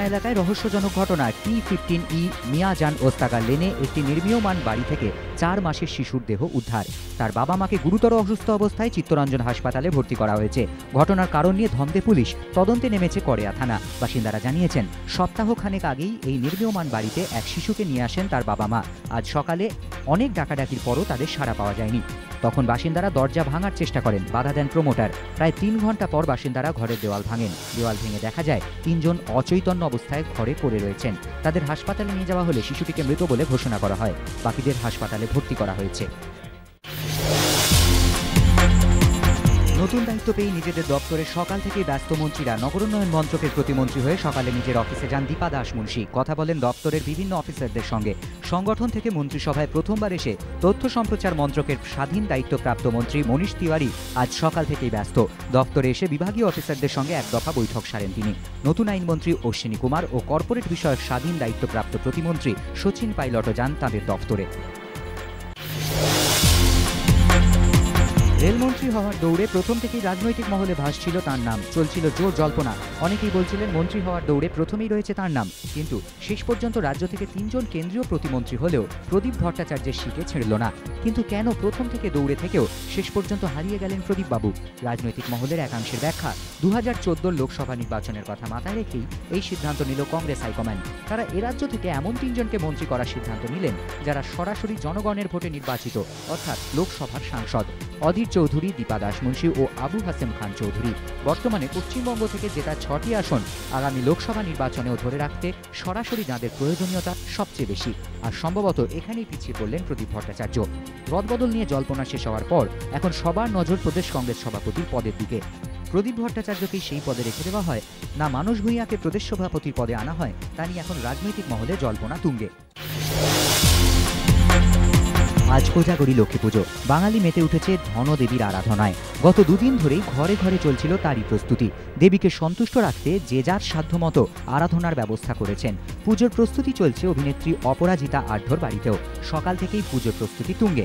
থানা এলাকায় রহস্যজনক ঘটনা। T15E মিয়াজান ওস্তাগার লেনে একটি নির্মীয়মান বাড়ি থেকে 4 মাসের শিশুর দেহ উদ্ধার। তার বাবা মাকে গুরুতর অসুস্থ অবস্থায় চিত্তরঞ্জন হাসপাতালে ভর্তি করা হয়েছে। ঘটনার কারণ নিয়ে ধন্দে পুলিশ, তদন্তে নেমেছে কড়েয়া থানা। বাসিন্দারা জানিয়েছেন, সপ্তাহখানেক আগেই এই নির্মীয়মান বাড়িতে এক শিশুকে নিয়ে আসেন তার বাবা মা। আজ সকালে অনেক ডাকাডাকির পরও তাদের সাড়া পাওয়া যায়নি। তখন বাসিন্দারা দরজা ভাঙার চেষ্টা করেন, বাধা দেন প্রমোটার। প্রায় 3 ঘন্টা পর বাসিন্দারা ঘরের দেওয়াল ভাঙেন। দেওয়াল ভেঙে দেখা যায় 3 জন অচৈতন্য অবস্থায় ঘরে পড়ে রয়েছেন। তাদের হাসপাতালে নিয়ে যাওয়া হলে শিশুটিকে মৃত বলে ঘোষণা করা হয়। বাকিদের হাসপাতালে ভর্তি করা হয়েছে। নতুন দায়িত্ব পেয়ে নিজেদের দপ্তরে সকাল থেকেই ব্যস্ত মন্ত্রীরা। নগরোন্নয়ন মন্ত্রকের প্রতিমন্ত্রী হয়ে সকালে নিজের অফিসে যান দীপা দাস মুন্সি। কথা বলেন দপ্তরের বিভিন্ন অফিসারদের সঙ্গে। সংগঠন থেকে মন্ত্রিসভায় প্রথমবার এসে তথ্য সম্প্রচার মন্ত্রকের স্বাধীন দায়িত্বপ্রাপ্ত মন্ত্রী মনীষ তিওয়ারি আজ সকাল থেকেই ব্যস্ত। দপ্তরে এসে বিভাগীয় অফিসারদের সঙ্গে এক দফা বৈঠক সারেন তিনি। নতুন আইনমন্ত্রী অশ্বিনী কুমার ও কর্পোরেট বিষয়ক স্বাধীন দায়িত্বপ্রাপ্ত প্রতিমন্ত্রী সচিন পাইলটও যান তাঁদের দপ্তরে। রেলমন্ত্রী হওয়ার দৌড়ে প্রথম থেকেই রাজনৈতিক মহলে ভাসছিল তাঁর নাম। চলছিল জোর জল্পনা। অনেকেই বলছিলেন মন্ত্রী হওয়ার দৌড়ে প্রথমেই রয়েছে তাঁর নাম। কিন্তু শেষ পর্যন্ত রাজ্য থেকে 3 জন কেন্দ্রীয় প্রতিমন্ত্রী হলেও প্রদীপ ভট্টাচার্যের শিকে ছেড়ল না। কিন্তু কেন প্রথম থেকে দৌড়ে থেকেও শেষ পর্যন্ত হারিয়ে গেলেন প্রদীপবাবু? রাজনৈতিক মহলের একাংশের ব্যাখ্যা, 2014 লোকসভা নির্বাচনের কথা মাথায় রেখেই এই সিদ্ধান্ত নিল কংগ্রেস হাইকমান্ড। তারা এ রাজ্য থেকে এমন 3 জনকে মন্ত্রী করার সিদ্ধান্ত নিলেন যারা সরাসরি জনগণের ভোটে নির্বাচিত, অর্থাৎ লোকসভার সাংসদ। অধীর চৌধুরী, দীপা দাস মুন্সি ও আবু হাসেম খান চৌধুরী। বর্তমানে পশ্চিমবঙ্গ থেকে জেতা 6টি আসন আগামী লোকসভা নির্বাচনেও ধরে রাখতে সরাসরি যাঁদের প্রয়োজনীয়তা সবচেয়ে বেশি। আর সম্ভবত এখানেই পিছিয়ে পড়লেন প্রদীপ ভট্টাচার্য। রদবদল নিয়ে জল্পনা শেষ হওয়ার পর এখন সবার নজর প্রদেশ কংগ্রেস সভাপতির পদের দিকে। প্রদীপ ভট্টাচার্যকেই সেই পদে রেখে দেওয়া হয়, না মানস ভূঁইয়াকে প্রদেশ সভাপতির পদে আনা হয়, তা নিয়ে এখন রাজনৈতিক মহলে জল্পনা তুঙ্গে। আজ কোজাগরী লক্ষ্মী পুজো। বাঙালি মেতে উঠেছে ধনদেবীর আরাধনায়। গত 2 দিন ধরেই ঘরে ঘরে চলছিল তারই প্রস্তুতি। দেবীকে সন্তুষ্ট রাখতে যে যার সাধ্যমতো আরাধনার ব্যবস্থা করেছেন। পুজোর প্রস্তুতি চলছে অভিনেত্রী অপরাজিতা আঢ্যর বাড়িতেও। সকাল থেকেই পুজোর প্রস্তুতি তুঙ্গে।